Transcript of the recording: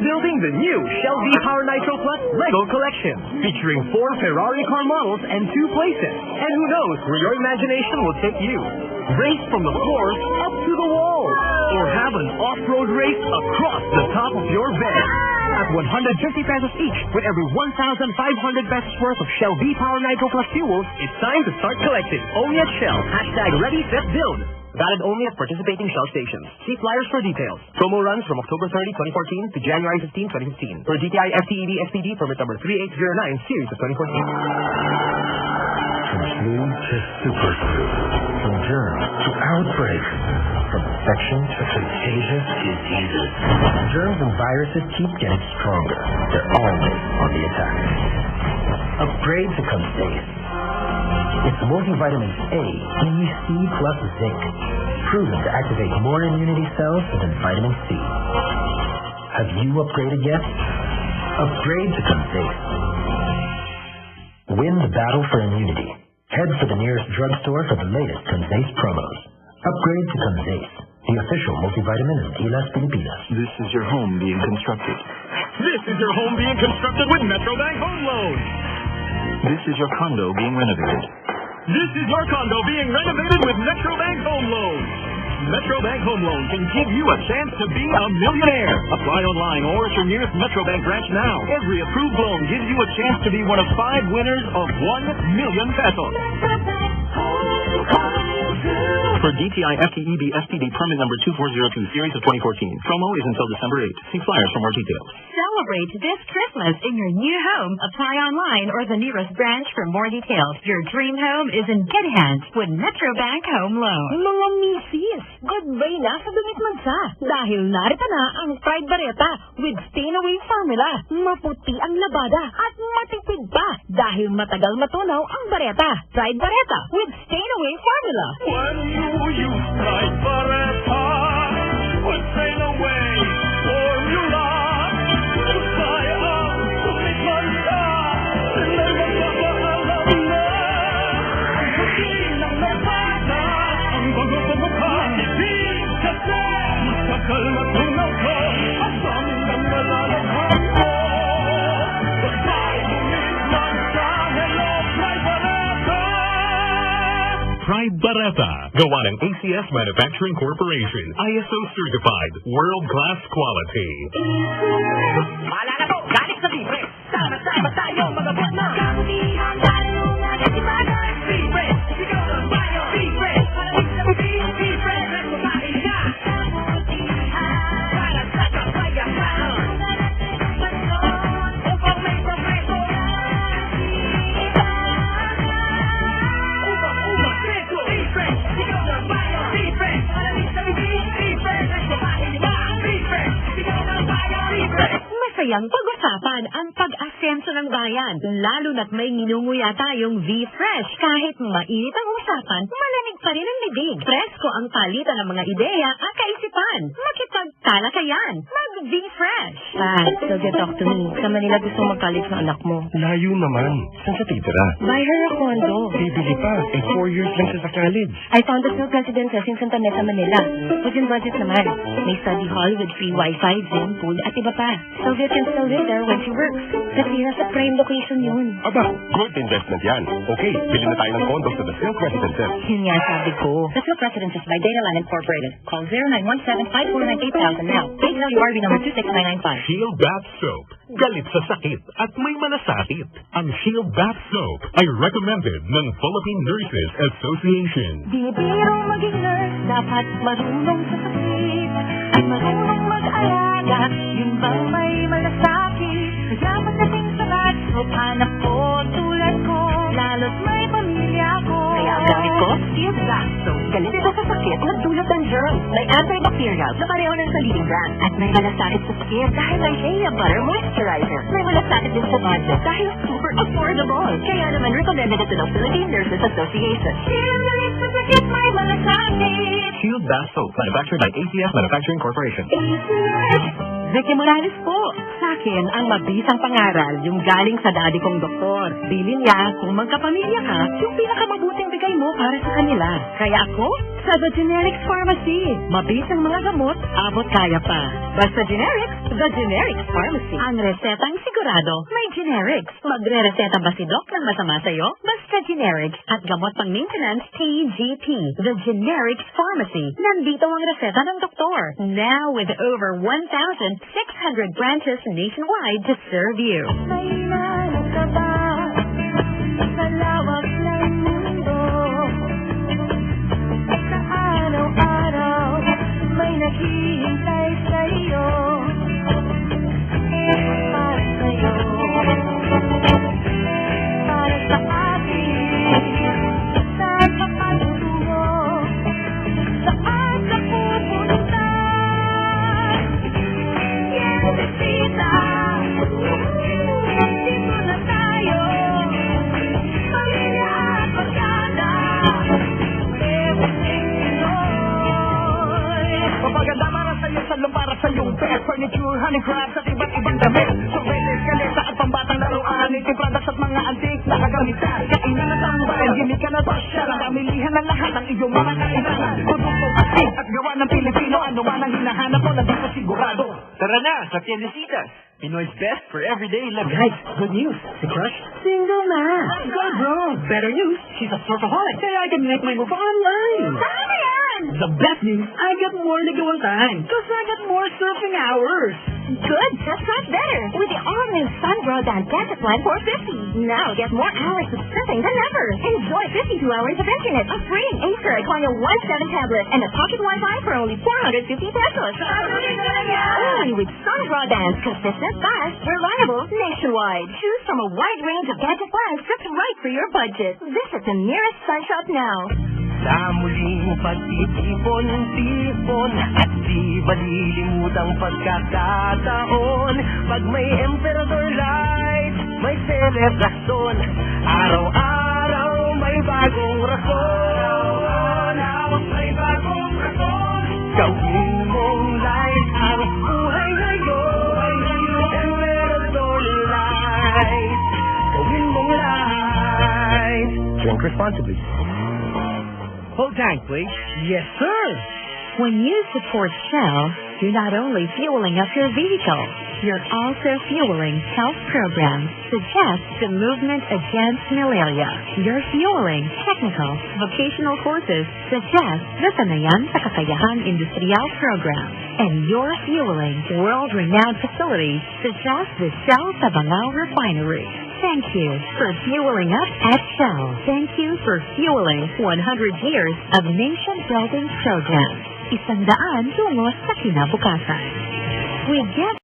Introducing the new Shell V-Power Nitro Plus Lego Collection, featuring 4 Ferrari car models and 2 playsets. And who knows where your imagination will take you. Race from the floors up to the walls, or have an off-road race across the top of your bed. At 150 pesos each, with every 1,500 pesos worth of Shell V-Power Nitro Plus fuels, it's time to start collecting. Only at Shell. #Ready, Set, Build. Valid only at participating Shell stations. See flyers for details. Promo runs from October 30, 2014 to January 15, 2015. Per DTI FTEB SPD permit number 3809, series of 2014. From flu to super flu, from germs to outbreaks, from infection to contagious diseases. Germs and viruses keep getting stronger. They're always on the attack. Upgrade to Consace. It's multivitamins A, E, C plus zinc, proven to activate more immunity cells than vitamin C. Have you upgraded yet? Upgrade to Consace. Win the battle for immunity. Head for the nearest drugstore for the latest Consace promos. Upgrade to Consace, the official multivitamin of Gilas Pilipinas. This is your home being constructed. This is your home being constructed with Metrobank Home Loan. This is your condo being renovated. This is your condo being renovated with Metrobank Home Loan. Metrobank Home Loan can give you a chance to be a millionaire. Apply online or at your nearest Metrobank branch now. Every approved loan gives you a chance to be one of 5 winners of 1 million pesos. For DTI FTEB SPD permit number 2402, series of 2014. Promo is until December 8th. See flyers for more details. Celebrate this Christmas in your new home. Apply online or the nearest branch for more details. Your dream home is in good hands with Metrobank Home Loan. Mga misis, goodbye na sa damit mansa. Dahil narito na ang Pride Barretta with Stain Away Formula. Maputi ang labada at matipid pa dahil matagal matunaw ang bareta. Pride Barretta with Stain Away Formula. When you use Pride Barretta with Stain Away Formula, goodbye ang sulit mansa. Sila'y magpapaalam na. Puti ng labada ang bago sa mukha. Ibig kasi matagal matunaw ko at hanggang malalaghan ko. Goodbye, sulit mansa. Hello, Pride Barretta. Pride Barretta, gawa ng ACS Manufacturing Corporation, ISO certified, world-class quality. Mahala na po, galing sa libre. Sama-sama tayo, mga buwan na. Kabutihan tayo nga nagsimana. Libre, sigaw ng bayo. Libre, malamig sa libre. Nagmamahin na. Kabutihan, para sa kapayahan. Upang may progreso. Upang preso. Libre, sigaw ng bayo. Libre, malamig sa libre. Nagmamahin na. Libre, sigaw ng bayo. Libre. Masayang pag-usapan ang pag-asenso ng bayan, lalo na't may ninunguya tayong V-Fresh. Kahit mainit ang usapan, malamig pa rin ang bibig. Presko ang palitan ng mga ideya at kaisipan. Makipagtalakayan. Mag-V-Fresh. So get talk to me. Sa Manila gusto mag-college ng anak mo. Layo naman. Saan sa titira? Buy her a condo. Bibili pa. 4 years lang siya sa college. I found a Silk Residences in Santa Mesa, Manila. Within budget naman. May study hall with free Wi-Fi, Zoom, pool, at iba pa. Sylvia can still live there when she works. Kasi nasa prime location yun. Aba, good investment yan. Okay, bili na tayo ng condo sa The Silk Residences. Yun nga sabi ko. The Silk Residences by Dataland Incorporated. Call 0917-5498,000 now. Page WRB number 26995. Shield Bath Soap, galit sa sakit at may malasakit. Ang Shield Bath Soap ay recommended ng Philippine Nurses Association. Di biro maging nurse, dapat marunong sa sakit at marunong mag-alaga. Yun bang may malasakit? Kaya pagdating sa bath soap, hanap ko tulad ko, lalo't may pamilya ko. Kaya ang gamit ko, Shield Bath Soap. Galit ito sa sakit na dulot ng germs. May antibacterial na pareho ng sa leading brand. At may malasakit sa skin dahil may Shea Butter Moisturizer. May malasakit din sa budget dahil super affordable. Kaya naman recommended ito ng Philippine Nurses Association. Galit sa sakit, may malasakit. Shield Bath Soap, manufactured by ACS Manufacturing Corporation. Vicky Morales po. Sa akin, ang mabisang pangaral, yung galing sa daddy kong doktor. Bilin niya, kung magkapamilya ka, yung pinakamabuting bigay mo para sa kanila. Kaya ako, sa The Generics Pharmacy. Mabisang mga gamot, abot kaya pa. Basta generics, The Generics Pharmacy. Ang resetang sigurado, may generics. Magre-reseta ba si Doc ng masama sa'yo? Basta generics at gamot pang maintenance, TGP. The Generics Pharmacy. Nandito ang reseta ng doktor. Now with over 1,600 branches nationwide to serve you. May nanap ka ba sa lawak ng mundo? Sa araw-araw may naghihintay sa'yo. Para sa'yo, para sa akin. Saan ka patungo? Saan ka pupunta? Yan, bisita. Dito na tayo. Pamilya at barkada. Everything Pinoy. Papaganda para sa'yo, salong para sa'yong best furniture, honey crabs at iba't ibang damit. Sorbetes, kalesa at pambatang laruan, native products at mga antique na kagamitan. Kainan at tambayan, gimmick ka na pasya, ang pamilihan ng lahat ng iyong mga kailangan. Produktong astig at gawa ng Pilipino, ano man ang hinahanap mo, nandito sigurado. Tara na sa Tiendesitas. Pinoy's best for everyday living. Guys, good news. Si Crush, single na. Good bro. Better news, she's a surfaholic. Kaya I can make my move online. Tama yan! The best news, I get more nagawa time. Cause I get more surfing hours. Good, that's not better. With the all-new Sun Broadband Gadget Plan 450. Now get more hours of surfing than ever. Enjoy 52 hours of internet, a free Acer Aquino 1.7 tablet, and a pocket Wi-Fi for only 450 pesos. Only with Sun Broadband, consistent, fast, reliable, nationwide. Choose from a wide range of gadget plans that's right for your budget. Visit the nearest Sun Shop now. Sa muling pagtitipon-tipon at di malilimutang pagkakataon. Pag may Emperador Light, may selebrasyon. Araw-araw may bagong rason. May bagong rason. Gawin mong light ang buhay ngayon. Emperador Light. Gawin mong light. Drink responsibly. Full tank, please. Yes, sir. When you support Shell, you're not only fueling up your vehicle, you're also fueling health programs, suggest the movement against malaria. You're fueling technical, vocational courses, suggest the Sanayan sa Kakayahan Industrial program. And you're fueling world-renowned facilities, suggest the Shell Tabangao Refinery. Thank you for fueling up at Shell. Thank you for fueling 100 years of nation-building programs. 100 tungo sa kinabukasan. We get